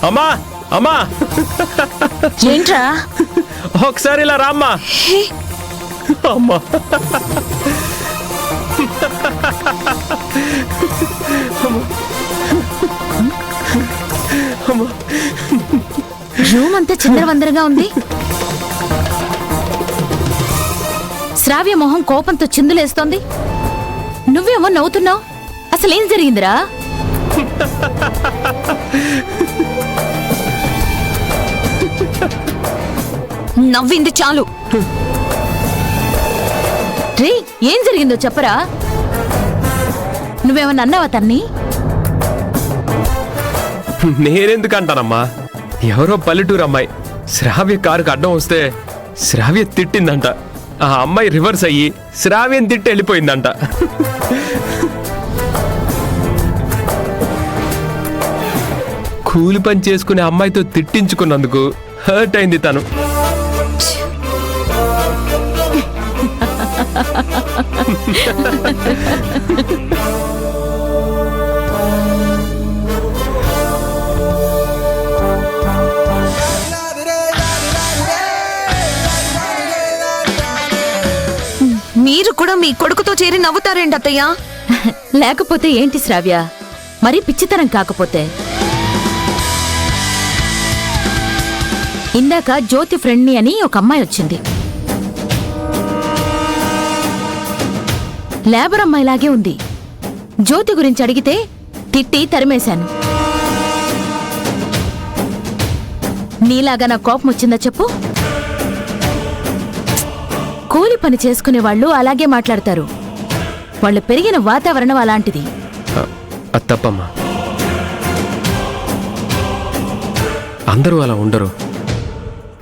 అమ్మా అమ్మా ఏంట్రా? ఒకసారి ఇలా రామ్మా. అమ్మా రూమ్ అంతా చిందరవందరగా ఉంది. శ్రావ్య మొహం కోపంతో చిందులేస్తోంది. నువ్వేమో నవ్వుతున్నావు. అసలేం జరిగిందిరా? నవ్వింది చాలు. రే, ఏం జరిగిందో చెప్పరా? నువ్వేమన్నా అన్నావా తన్ని? నేనెందుకు అంటానమ్మా? ఎవరో పల్లెటూరు అమ్మాయి శ్రావ్య కారుకు అడ్డం వస్తే శ్రావ్య తిట్టిందంట. ఆ అమ్మాయి రివర్స్ అయ్యి శ్రావ్యం తిట్టి వెళ్ళిపోయిందంట. కూలి పని చేసుకునే అమ్మాయితో తిట్టించుకున్నందుకు హర్ట్ అయింది తను. మీరు కూడా మీ కొడుకుతో చేరి నవ్వుతారేంటి అత్తయ్య? లేకపోతే ఏంటి శ్రావ్య, మరి పిచ్చితనం కాకపోతే? ఇందాక జ్యోతి ఫ్రెండ్ని అని ఒక అమ్మాయి వచ్చింది. లేబర్ అమ్మాయిలాగే ఉంది. జ్యోతి గురించి అడిగితే తిట్టి తరిమేశాను. నీలాగా నా కోపం వచ్చిందా చెప్పు? కూలి పని చేసుకునే వాళ్ళు అలాగే మాట్లాడతారు. వాళ్ళు పెరిగిన వాతావరణం అలాంటిది. తప్పమ్మా, అందరూ అలా ఉండరు.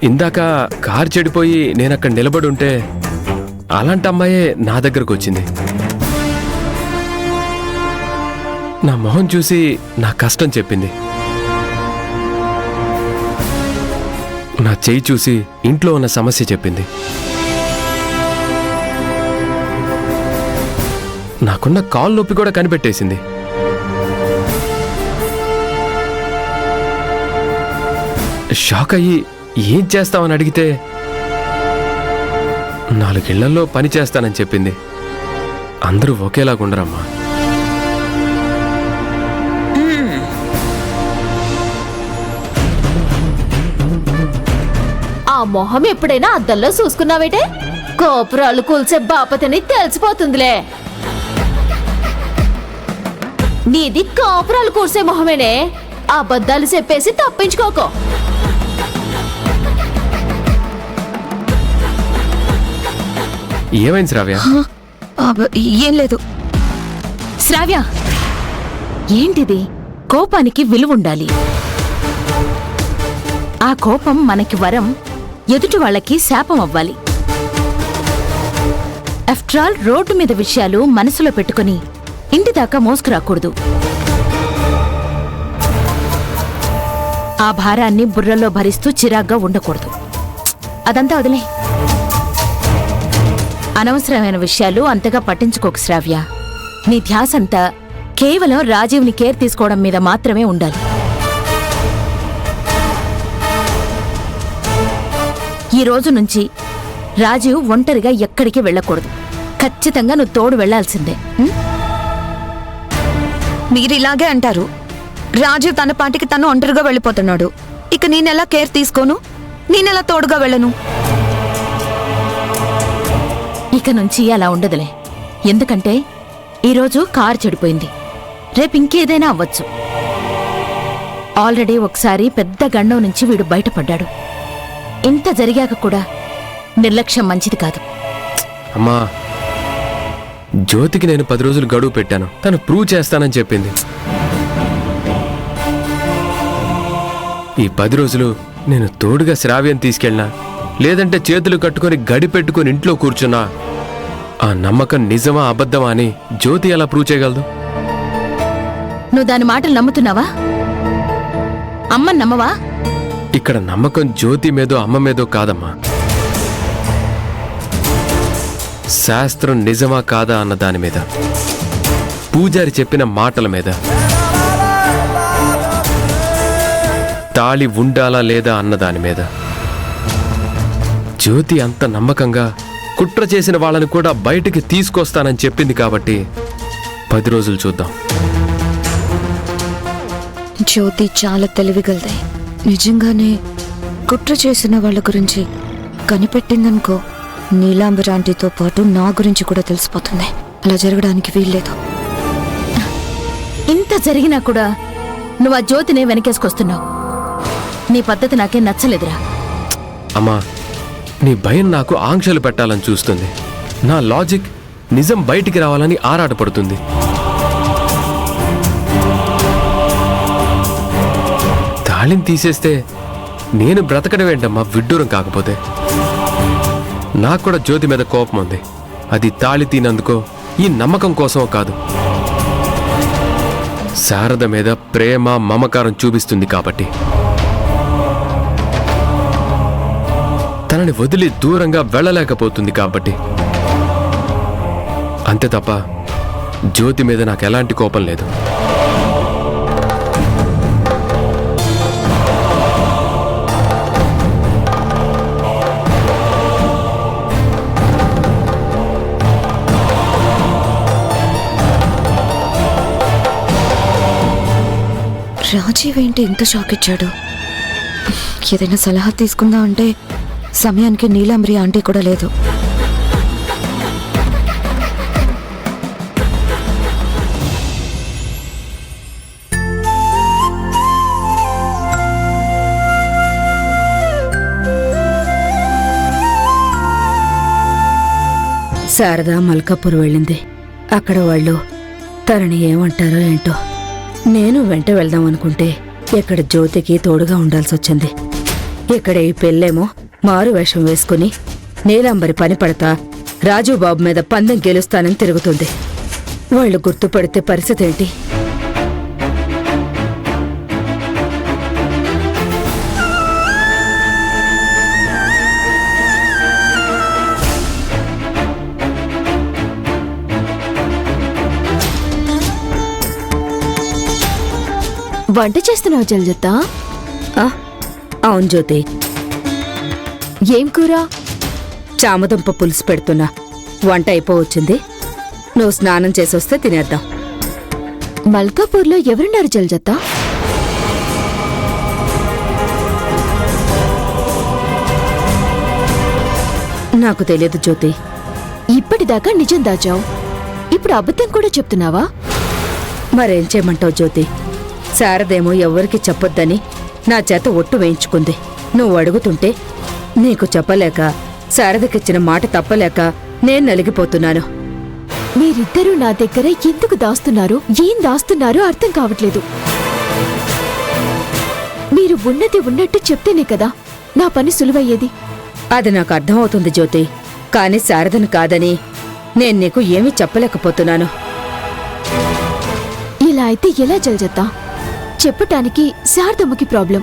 ఇందాక కారు చెడిపోయి నేనక్కడ నిలబడి ఉంటే అలాంటి అమ్మాయే నా దగ్గరకు వచ్చింది. నా మొహం చూసి నా కష్టం చెప్పింది. నా చెయ్యి చూసి ఇంట్లో ఉన్న సమస్య చెప్పింది. నాకున్న కాలు నొప్పి కూడా కనిపెట్టేసింది. షాక్ అయ్యి ఏం చేస్తావని అడిగితే 4 ఇళ్లలో పని చేస్తానని చెప్పింది. అందరూ ఒకేలాగుండరమ్మా. ఆ మొహం ఎప్పుడైనా అద్దంలో చూసుకున్నావేటే? కోపురాలు కూల్చే బాపతని తెలిసిపోతుందిలే. నీది కోపురాలు కూర్చే మొహమేనే. అబద్ధాలు చెప్పేసి తప్పించుకోకో. ఏమైంది శ్రావ్య? ఏం లేదు. శ్రావ్య, ఏంటిది? కోపానికి విలువ ఉండాలి. ఆ కోపం మనకి వరం, ఎదుటి వాళ్ళకి శాపం అవ్వాలి. ఆఫ్టర్ ఆల్ రోడ్డు మీద విషయాలు మనసులో పెట్టుకుని ఇంటి దాకా మోసుకురాకూడదు. ఆ భారాన్ని బుర్రలో భరిస్తూ చిరాగ్గా ఉండకూడదు. అదంతా వదిలే. అనవసరమైన విషయాలు అంతగా పట్టించుకోకు శ్రావ్య. నీ ధ్యాసంతా కేవలం రాజీవ్ని కేర్ తీసుకోవడం మీద మాత్రమే ఉండాలి. ఈ రోజు నుంచి రాజీవ్ ఒంటరిగా ఎక్కడికి వెళ్ళకూడదు. ఖచ్చితంగా నువ్వు తోడు వెళ్లాల్సిందే. మీరిలాగే అంటారు. రాజీవ్ తన పాటికి తను ఒంటరిగా వెళ్ళిపోతున్నాడు. ఇక నేనెలా కేర్ తీసుకోను? నేనెలా తోడుగా వెళ్ళను? ఇక నుంచి అలా ఉండదులే. ఎందుకంటే ఈరోజు కారు చెడిపోయింది. రేపు ఇంకేదైనా అవ్వచ్చు. ఆల్రెడీ ఒకసారి పెద్ద గండం నుంచి వీడు బయటపడ్డాడు. ఇంత జరిగాక కూడా నిర్లక్ష్యం మంచిది కాదు. అమ్మా, జ్యోతికి నేను 10 రోజులు గడువు పెట్టాను. తను ప్రూవ్ చేస్తానని చెప్పింది. ఈ 10 రోజులు నేను తోడుగా శ్రావ్యం తీసుకెళ్ళినా, లేదంటే చేతులు కట్టుకొని గడి పెట్టుకుని ఇంట్లో కూర్చున్నా, ఆ నమ్మకం నిజమా అబద్ధమా అని జ్యోతి ఎలా ప్రూవ్ చేయగలదు? నువ్వు దాని మాటలు నమ్ముతున్నావా? అమ్మని నమ్మవా? ఇక్కడ నమ్మకం జ్యోతి మీదో అమ్మ మీదో కాదమ్మా. శాస్త్రం నిజమా కాదా అన్న దాని మీద, పూజారి చెప్పిన మాటల మీద, తాళి ఉండాలా లేదా అన్న దాని మీద. జ్యోతి అంత నమ్మకంగా కుట్ర చేసిన వాళ్ళని కూడా బయటికి తీసుకొస్తానని చెప్పింది కాబట్టి 10 రోజులు చూద్దాం. జ్యోతి చాలా తెలివిగలదే. నిజంగానే కుట్ర చేసిన వాళ్ళ గురించి కనిపెట్టిందనుకో, నీలాంబరాంటితో పాటు నా గురించి కూడా తెలిసిపోతుంది. అలా జరగడానికి వీల్లేదు. ఇంత జరిగినా కూడా నువ్వు ఆ జ్యోతిని వెనకేసుకొస్తున్నావు. నీ పద్ధతి నాకేం నచ్చలేదురా. అమ్మా, నీ భయం నాకు ఆంక్షలు పెట్టాలని చూస్తుంది. నా లాజిక్ నిజం బయటికి రావాలని ఆరాటపడుతుంది. తాళిని తీసేస్తే నేను బ్రతకడం ఏంటమ్మా విడ్డూరం కాకపోతే? నాకు కూడా జ్యోతి మీద కోపం ఉంది. అది తాళి తీనందుకో ఈ నమ్మకం కోసమో కాదు, శారద మీద ప్రేమ మమకారం చూపిస్తుంది కాబట్టి. తనని వదిలి దూరంగా వెళ్ళలేకపోతుంది కాబట్టి. అంతే తప్ప జ్యోతి మీద నాకు ఎలాంటి కోపం లేదు. రాజీవ్ ఏంటి ఇంత షాక్ ఇచ్చాడు? ఏదైనా సలహా తీసుకుందా అంటే సమయానికి నీలాంబరి ఆంటీ కూడా లేదు. శారద మల్కాపూర్ వెళ్ళింది. అక్కడ వాళ్ళు తనని ఏమంటారో ఏంటో. నేను వెంట వెళ్దాం అనుకుంటే ఇక్కడ జ్యోతికి తోడుగా ఉండాల్సి వచ్చింది. ఇక్కడ ఈ పెళ్ళేమో మారు వేషం వేసుకుని నీలాంబరి పని పడతా రాజుబాబు మీద పందెం గెలుస్తానని తిరుగుతుంది. వాళ్ళు గుర్తుపడితే పరిస్థితి ఏంటి? వంట చేస్తున్నావు జల్జత్తా? అవును జ్యోతి. ఏం కూర? చామదుంప పులుసు పెడుతున్నా. వంట అయిపోవచ్చింది. నువ్వు స్నానం చేసొస్తే తినేద్దాం. మల్కాపూర్లో ఎవరున్నారు జల్జత్తా? నాకు తెలియదు జ్యోతి. ఇప్పటిదాకా నిజం దాచావు, ఇప్పుడు అబద్ధం కూడా చెప్తున్నావా? మరేం చేయమంటావు జ్యోతి? శారదేమో ఎవ్వరికి చెప్పొద్దని నా చేత ఒట్టు వేయించుకుంది. నువ్వు అడుగుతుంటే నీకు చెప్పలేక, శారదకిచ్చిన మాట తప్పలేక నేను నలిగిపోతున్నాను. మీరిద్దరూ నా దగ్గర ఎందుకు దాస్తున్నారు, ఏం దాస్తున్నారో అర్థం కావట్లేదు. మీరు ఉన్నది ఉన్నట్టు చెప్తేనే కదా నా పని సులువయ్యేది. అది నాకు అర్థమవుతుంది జ్యోతి. కాని శారదను కాదని నేను నీకు ఏమీ చెప్పలేకపోతున్నాను. ఇలా అయితే ఎలా జల్జత్తా? చెప్పటానికి శారదమ్మకి ప్రాబ్లం,